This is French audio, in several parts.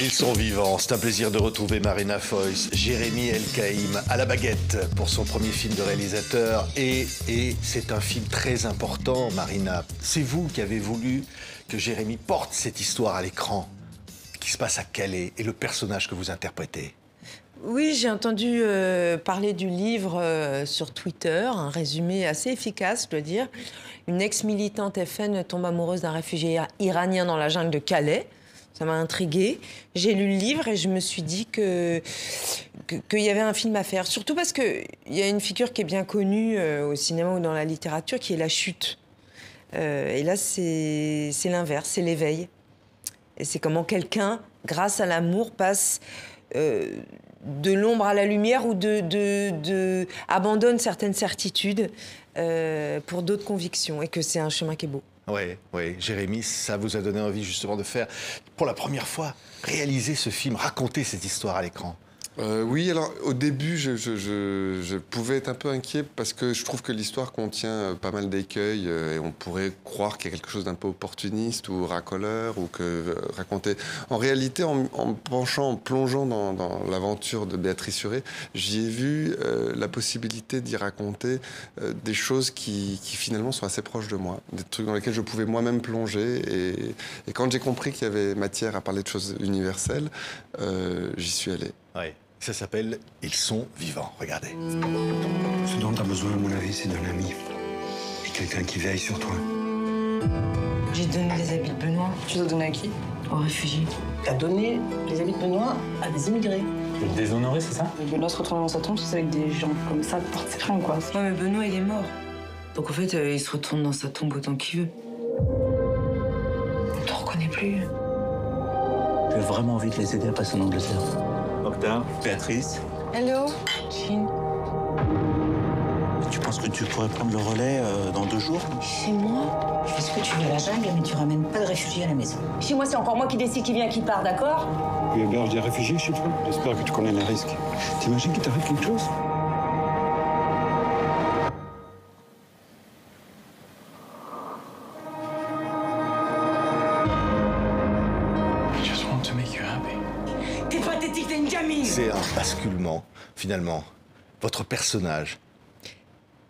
Ils sont vivants. C'est un plaisir de retrouver Marina Foïs, Jérémy El-Kaïm à la baguette pour son premier film de réalisateur. Et c'est un film très important, Marina. C'est vous qui avez voulu que Jérémy porte cette histoire à l'écran, qui se passe à Calais, et le personnage que vous interprétez. Oui, j'ai entendu parler du livre sur Twitter, un résumé assez efficace, je dois dire. Une ex-militante FN tombe amoureuse d'un réfugié iranien dans la jungle de Calais. Ça m'a intriguée. J'ai lu le livre et je me suis dit qu'il y avait un film à faire. Surtout parce qu'il y a une figure qui est bien connue au cinéma ou dans la littérature, qui est la chute. Et là, c'est l'inverse, c'est l'éveil. Et c'est comment quelqu'un, grâce à l'amour, passe de l'ombre à la lumière ou abandonne certaines certitudes pour d'autres convictions. Et que c'est un chemin qui est beau. Oui, Jérémy, ça vous a donné envie justement de faire, pour la première fois, réaliser ce film, raconter cette histoire à l'écran. Oui, alors au début, je pouvais être un peu inquiet parce que je trouve que l'histoire contient pas mal d'écueils et on pourrait croire qu'il y a quelque chose d'un peu opportuniste ou racoleur ou que raconter. En réalité, en plongeant dans l'aventure de Béatrice Suret, j'y ai vu la possibilité d'y raconter des choses qui finalement sont assez proches de moi, des trucs dans lesquels je pouvais moi-même plonger. Et quand j'ai compris qu'il y avait matière à parler de choses universelles, j'y suis allé. Oui. Ça s'appelle « Ils sont vivants ». Regardez. Ce dont tu as besoin, à mon avis, c'est d'un ami. Et quelqu'un qui veille sur toi. J'ai donné les habits de Benoît. Tu les as donnés à qui? Aux réfugiés. T'as donné les habits de Benoît à des immigrés. Déshonoré, c'est ça? Benoît se retourne dans sa tombe, c'est avec des gens comme ça, porte ses fringues, quoi. Ouais, mais Benoît, il est mort. Donc en fait, il se retourne dans sa tombe autant qu'il veut. On te reconnaît plus. J'ai vraiment envie de les aider à passer en Angleterre. Octave, Béatrice. Hello, Jean. Tu penses que tu pourrais prendre le relais dans 2 jours? Chez moi, je fais ce que tu veux à la jungle, mais tu ramènes pas de réfugiés à la maison. Chez moi, c'est encore moi qui décide qui vient, qui part, d'accord? Tu héberges des réfugiés chez toi? J'espère que tu connais les risques. T'imagines qu'il t'arrive quelque chose? T'es pathétique, t'es une gamine! C'est un basculement, finalement. Votre personnage.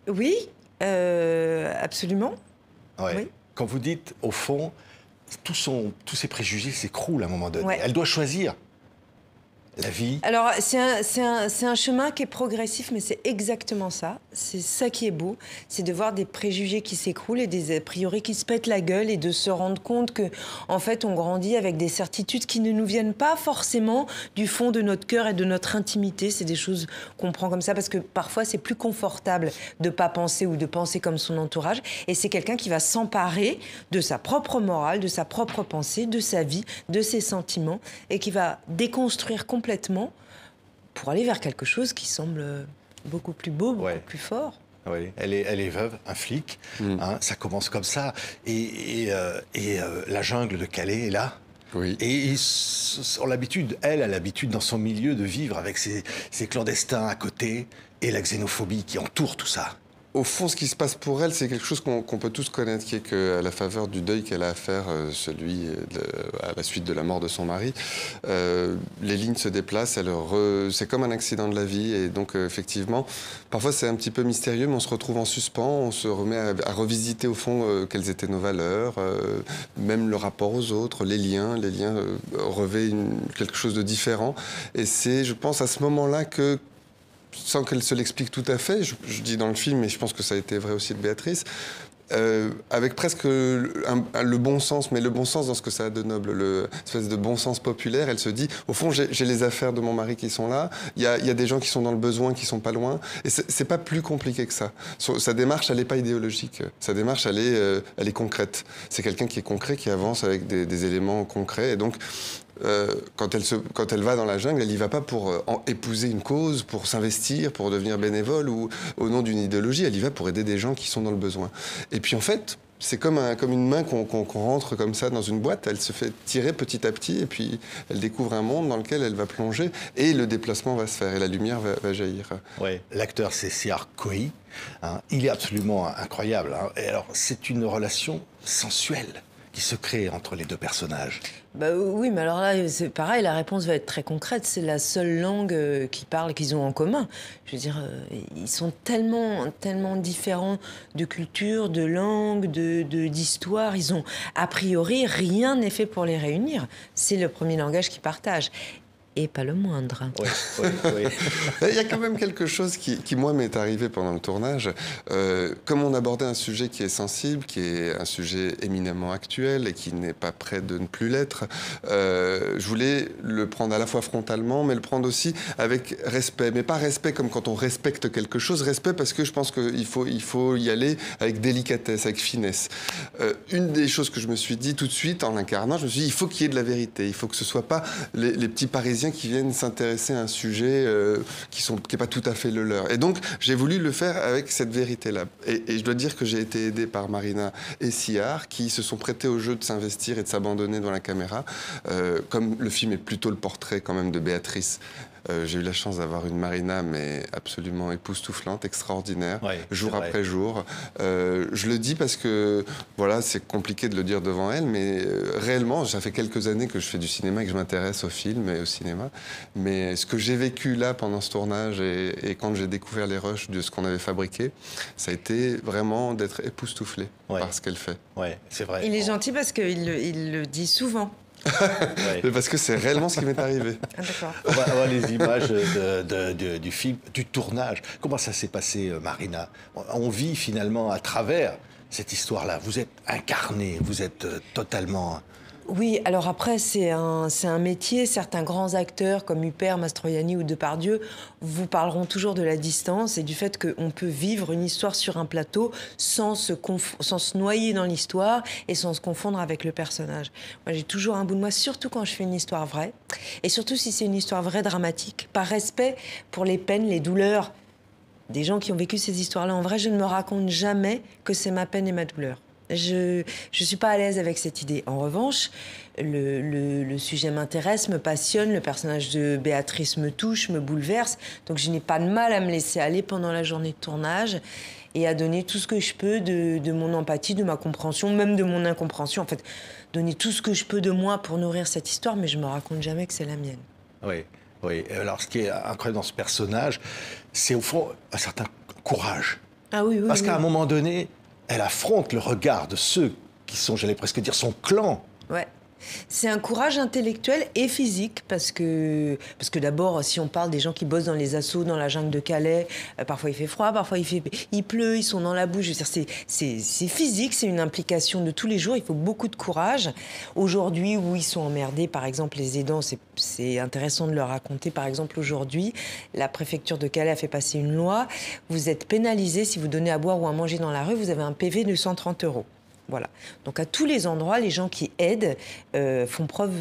Oui, absolument. Ouais. Oui. Quand vous dites, au fond, tous ses préjugés s'écroulent à un moment donné. Ouais. Elle doit choisir la vie. Alors, c'est un chemin qui est progressif, mais c'est exactement ça. C'est ça qui est beau, c'est de voir des préjugés qui s'écroulent et des a priori qui se pètent la gueule et de se rendre compte que, en fait, on grandit avec des certitudes qui ne nous viennent pas forcément du fond de notre cœur et de notre intimité. C'est des choses qu'on prend comme ça parce que parfois, c'est plus confortable de pas penser ou de penser comme son entourage. Et c'est quelqu'un qui va s'emparer de sa propre morale, de sa propre pensée, de sa vie, de ses sentiments et qui va déconstruire complètement pour aller vers quelque chose qui semble beaucoup plus beau, beaucoup plus fort. Oui, elle est veuve, un flic. Hein, ça commence comme ça. Et la jungle de Calais est là. Oui. Et elle a l'habitude dans son milieu de vivre avec ses clandestins à côté et la xénophobie qui entoure tout ça. Au fond, ce qui se passe pour elle, c'est quelque chose qu'on peut tous connaître, qui est qu'à la faveur du deuil qu'elle a à faire, à la suite de la mort de son mari, les lignes se déplacent, c'est comme un accident de la vie, et donc effectivement, parfois c'est un petit peu mystérieux, mais on se retrouve en suspens, on se remet à revisiter au fond quelles étaient nos valeurs, même le rapport aux autres, les liens revêtent quelque chose de différent, et c'est, je pense, à ce moment-là que, sans qu'elle se l'explique tout à fait, je dis dans le film, mais je pense que ça a été vrai aussi de Béatrice, avec presque le bon sens, mais le bon sens dans ce que ça a de noble, l'espèce de bon sens populaire, elle se dit, au fond, j'ai les affaires de mon mari qui sont là, il y a des gens qui sont dans le besoin, qui sont pas loin, et c'est pas plus compliqué que ça. Sa démarche, elle n'est pas idéologique, sa démarche, elle est concrète. C'est quelqu'un qui est concret, qui avance avec des éléments concrets, et donc, quand elle va dans la jungle, elle n'y va pas pour épouser une cause, pour s'investir, pour devenir bénévole ou au nom d'une idéologie. Elle y va pour aider des gens qui sont dans le besoin. Et puis en fait, c'est comme une main qu'on rentre comme ça dans une boîte. Elle se fait tirer petit à petit et puis elle découvre un monde dans lequel elle va plonger et le déplacement va se faire et la lumière va jaillir. Ouais. L'acteur, c'est Siar Cohi. Hein. Il est absolument incroyable. Hein. Et alors, c'est une relation sensuelle. qui se crée entre les deux personnages? Bah oui, mais alors là, c'est pareil, la réponse va être très concrète. C'est la seule langue qu'ils ont en commun. Je veux dire, ils sont tellement différents de culture, de langue, d'histoire. Ils ont, a priori, rien n'est fait pour les réunir. C'est le premier langage qu'ils partagent. Et pas le moindre. Oui. Il y a quand même quelque chose qui moi, m'est arrivé pendant le tournage. Comme on abordait un sujet qui est sensible, qui est un sujet éminemment actuel et qui n'est pas prêt de ne plus l'être, je voulais le prendre à la fois frontalement, mais le prendre aussi avec respect. Mais pas respect comme quand on respecte quelque chose, respect parce que je pense qu'il faut y aller avec délicatesse, avec finesse. Une des choses que je me suis dit tout de suite en l'incarnant, je me suis dit, il faut qu'il y ait de la vérité. Il faut que ce ne soit pas les petits Parisiens qui viennent s'intéresser à un sujet qui n'est pas tout à fait le leur. Et donc, j'ai voulu le faire avec cette vérité-là. Et je dois dire que j'ai été aidé par Marina et Sillard, qui se sont prêtés au jeu de s'investir et de s'abandonner devant la caméra. Comme le film est plutôt le portrait quand même de Béatrice, j'ai eu la chance d'avoir une Marina, mais absolument époustouflante, extraordinaire, jour après jour. Je le dis parce que, voilà, c'est compliqué de le dire devant elle, mais réellement, ça fait quelques années que je fais du cinéma et que je m'intéresse au film et au cinéma. Mais ce que j'ai vécu là pendant ce tournage et quand j'ai découvert les rushs de ce qu'on avait fabriqué, ça a été vraiment d'être époustouflé par ce qu'elle fait. Oui, c'est vrai. Il est gentil parce qu'il le dit souvent. Parce que c'est réellement ce qui m'est arrivé. Ah, d'accord. On va voir les images du film, du tournage. Comment ça s'est passé, Marina? On vit finalement à travers cette histoire-là. Vous êtes incarné, vous êtes totalement... Oui, alors après, c'est un métier. Certains grands acteurs comme Huppert, Mastroianni ou Depardieu vous parleront toujours de la distance et du fait qu'on peut vivre une histoire sur un plateau sans se noyer dans l'histoire et sans se confondre avec le personnage. Moi, j'ai toujours un bout de moi, surtout quand je fais une histoire vraie. Et surtout si c'est une histoire vraie, dramatique, par respect pour les peines, les douleurs des gens qui ont vécu ces histoires-là. En vrai, je ne me raconte jamais que c'est ma peine et ma douleur. Je suis pas à l'aise avec cette idée. En revanche, le sujet m'intéresse, me passionne, le personnage de Béatrice me touche, me bouleverse. Donc je n'ai pas de mal à me laisser aller pendant la journée de tournage et à donner tout ce que je peux de mon empathie, de ma compréhension, même de mon incompréhension. En fait, donner tout ce que je peux de moi pour nourrir cette histoire, mais je me raconte jamais que c'est la mienne. Oui. Alors ce qui est incroyable dans ce personnage, c'est au fond un certain courage. Ah oui. Parce qu'à un moment donné, elle affronte le regard de ceux qui sont, j'allais presque dire, son clan. Ouais. C'est un courage intellectuel et physique parce que d'abord, si on parle des gens qui bossent dans les assos, dans la jungle de Calais, parfois il fait froid, parfois il pleut, ils sont dans la boue. Je veux dire, c'est physique, c'est une implication de tous les jours. Il faut beaucoup de courage. Aujourd'hui, où ils sont emmerdés, par exemple, les aidants, c'est intéressant de leur raconter. Par exemple, aujourd'hui, la préfecture de Calais a fait passer une loi. Vous êtes pénalisé si vous donnez à boire ou à manger dans la rue. Vous avez un PV de 130 €. Voilà. Donc à tous les endroits, les gens qui aident font preuve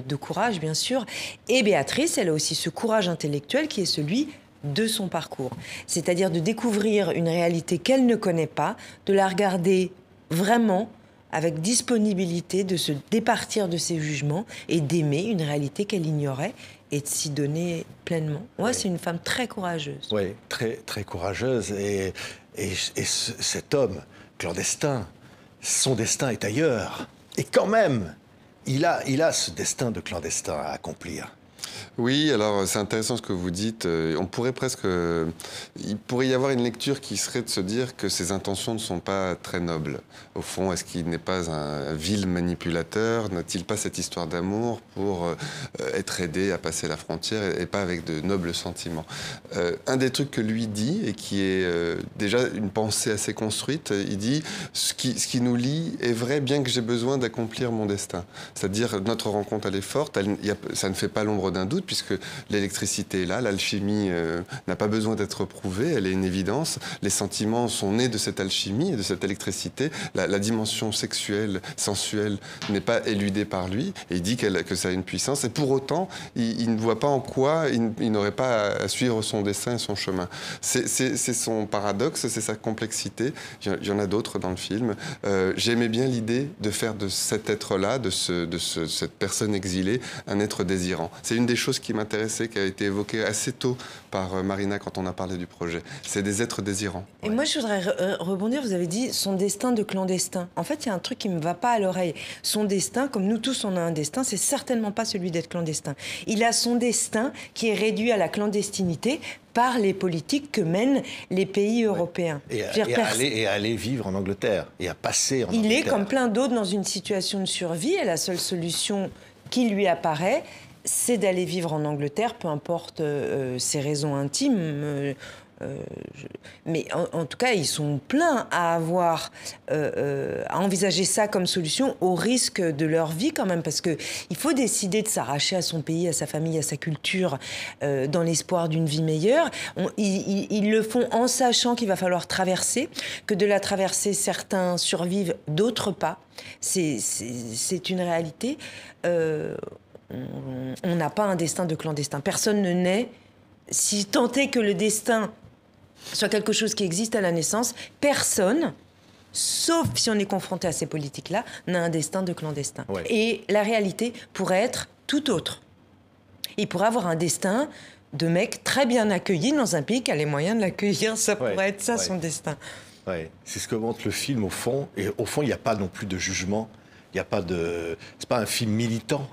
de courage, bien sûr. Et Béatrice, elle a aussi ce courage intellectuel qui est celui de son parcours. C'est-à-dire de découvrir une réalité qu'elle ne connaît pas, de la regarder vraiment avec disponibilité, de se départir de ses jugements et d'aimer une réalité qu'elle ignorait et de s'y donner pleinement. Ouais, c'est une femme très courageuse. Oui, très, très courageuse. Et cet homme clandestin, son destin est ailleurs. Et quand même, il a ce destin de clandestin à accomplir. Oui, alors c'est intéressant ce que vous dites. On pourrait presque... il pourrait y avoir une lecture qui serait de se dire que ses intentions ne sont pas très nobles. Au fond, est-ce qu'il n'est pas un vil manipulateur? N'a-t-il pas cette histoire d'amour pour être aidé à passer la frontière et pas avec de nobles sentiments? Un des trucs que lui dit, et qui est déjà une pensée assez construite, il dit ce qui nous lie est vrai bien que j'ai besoin d'accomplir mon destin. C'est-à-dire notre rencontre, elle est forte, ça ne fait pas l'ombre d'un doute, puisque l'électricité est là, l'alchimie n'a pas besoin d'être prouvée, elle est une évidence. Les sentiments sont nés de cette alchimie et de cette électricité. La dimension sexuelle, sensuelle, n'est pas éludée par lui. Et il dit que ça a une puissance. Et pour autant, il ne voit pas en quoi il n'aurait pas à suivre son destin et son chemin. C'est son paradoxe, c'est sa complexité. Il y en a d'autres dans le film. J'aimais bien l'idée de faire de cet être-là, de cette personne exilée, un être désirant. C'est une des choses qui m'intéressaient, qui a été évoquée assez tôt par Marina quand on a parlé du projet. C'est des êtres désirants. Et moi, je voudrais rebondir. Vous avez dit son destin de clandestin. En fait, il y a un truc qui me va pas à l'oreille. Son destin, comme nous tous, on a un destin, c'est certainement pas celui d'être clandestin. Il a son destin qui est réduit à la clandestinité par les politiques que mènent les pays européens. Et à aller vivre en Angleterre, et à passer en Angleterre. Il est, comme plein d'autres, dans une situation de survie, et la seule solution qui lui apparaît, c'est d'aller vivre en Angleterre, peu importe ses raisons intimes. Mais en tout cas, ils sont pleins à envisager ça comme solution au risque de leur vie quand même, parce qu'il faut décider de s'arracher à son pays, à sa famille, à sa culture, dans l'espoir d'une vie meilleure. Ils le font en sachant qu'il va falloir traverser, que de la traversée, certains survivent, d'autres pas. C'est une réalité. On n'a pas un destin de clandestin. Personne ne naît. Si tant est que le destin soit quelque chose qui existe à la naissance, personne, sauf si on est confronté à ces politiques-là, n'a un destin de clandestin. Ouais. Et la réalité pourrait être tout autre. Il pourrait avoir un destin de mec très bien accueilli dans un pays qui a les moyens de l'accueillir. Ça pourrait être ça, son destin. Ouais. C'est ce que montre le film, au fond. Et au fond, il n'y a pas non plus de jugement. Il n'y a pas de... C'est pas un film militant.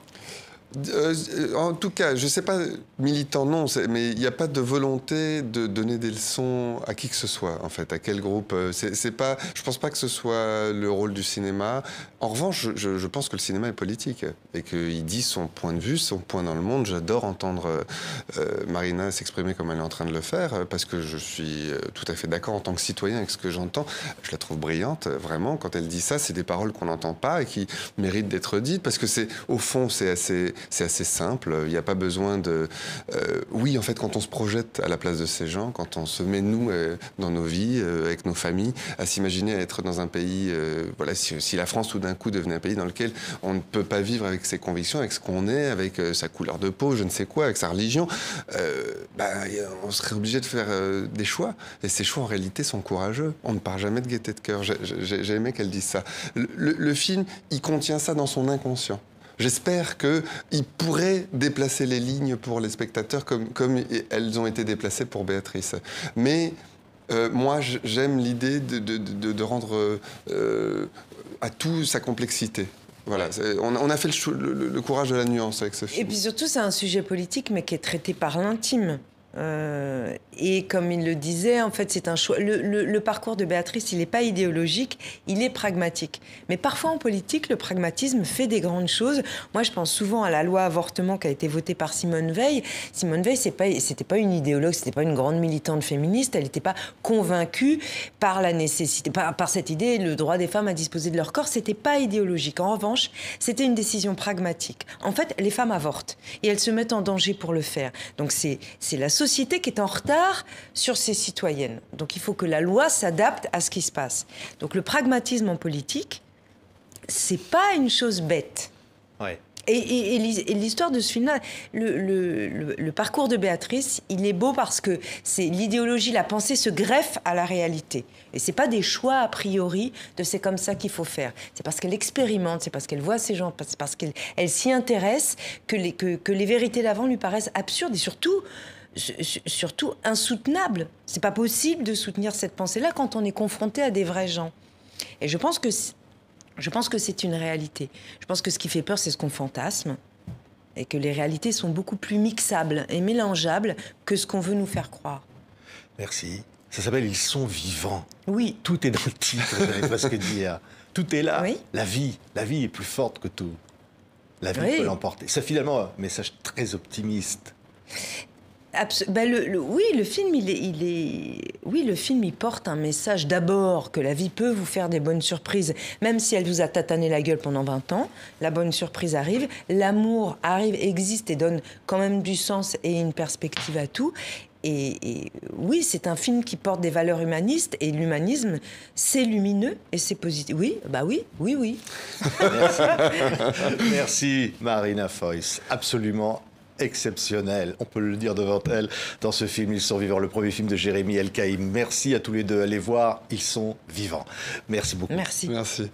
En tout cas, je ne sais pas, militant, non, mais il n'y a pas de volonté de donner des leçons à qui que ce soit, en fait, à quel groupe. C'est pas, je ne pense pas que ce soit le rôle du cinéma. En revanche, je pense que le cinéma est politique et qu'il dit son point de vue, son point dans le monde. J'adore entendre Marina s'exprimer comme elle est en train de le faire, parce que je suis tout à fait d'accord en tant que citoyen avec ce que j'entends. Je la trouve brillante, vraiment. Quand elle dit ça, c'est des paroles qu'on n'entend pas et qui méritent d'être dites, parce que au fond, c'est assez simple. Il n'y a pas besoin de... oui, en fait, quand on se projette à la place de ces gens, quand on se met, nous, dans nos vies, avec nos familles, à s'imaginer être dans un pays... voilà, si la France, tout d'un coup, devenait un pays dans lequel on ne peut pas vivre avec ses convictions, avec ce qu'on est, avec sa couleur de peau, je ne sais quoi, avec sa religion, on serait obligé de faire des choix. Et ces choix, en réalité, sont courageux. On ne part jamais de gaieté de cœur. J'ai aimé qu'elle dise ça. Le film, il contient ça dans son inconscient. J'espère qu'il pourrait déplacer les lignes pour les spectateurs comme elles ont été déplacées pour Béatrice. Mais moi, j'aime l'idée de rendre à tout sa complexité. Voilà, on a fait le courage de la nuance avec ce film. Et puis surtout, c'est un sujet politique, mais qui est traité par l'intime. Et comme il le disait, en fait, c'est un choix. Le parcours de Béatrice, il n'est pas idéologique, il est pragmatique. Mais parfois, en politique, le pragmatisme fait des grandes choses. Moi, je pense souvent à la loi avortement qui a été votée par Simone Veil. Simone Veil, c'était pas une idéologue, c'était pas une grande militante féministe. Elle n'était pas convaincue par la nécessité, par cette idée, le droit des femmes à disposer de leur corps. C'était pas idéologique. En revanche, c'était une décision pragmatique. En fait, les femmes avortent et elles se mettent en danger pour le faire. Donc, c'est la société qui est en retard sur ses citoyennes. Donc il faut que la loi s'adapte à ce qui se passe. Donc le pragmatisme en politique, c'est pas une chose bête. Ouais. Et l'histoire de ce film-là, le parcours de Béatrice, il est beau parce que c'est l'idéologie, la pensée se greffe à la réalité. Et c'est pas des choix a priori de c'est comme ça qu'il faut faire. C'est parce qu'elle expérimente, c'est parce qu'elle voit ces gens, c'est parce qu'elle s'y intéresse que les vérités d'avant lui paraissent absurdes et surtout insoutenable. C'est pas possible de soutenir cette pensée-là quand on est confronté à des vrais gens. Et je pense que c'est une réalité. Je pense que ce qui fait peur, c'est ce qu'on fantasme et que les réalités sont beaucoup plus mixables et mélangeables que ce qu'on veut nous faire croire. Merci. Ça s'appelle « Ils sont vivants ». Oui. Tout est dans le titre, j'allais presque dire. Tout est là. Oui. La vie est plus forte que tout. La vie peut l'emporter. C'est finalement un message très optimiste. Le film, le film, il porte un message d'abord que la vie peut vous faire des bonnes surprises, même si elle vous a tatané la gueule pendant 20 ans. La bonne surprise arrive, l'amour arrive, existe et donne quand même du sens et une perspective à tout. Et oui, c'est un film qui porte des valeurs humanistes et l'humanisme, c'est lumineux et c'est positif. Oui. Merci. Merci Marina Foïs, absolument exceptionnelle, on peut le dire devant elle, dans ce film Ils sont vivants, le premier film de Jérémy El Kaïm. Merci à tous les deux, allez voir, Ils sont vivants. Merci beaucoup. Merci. Merci.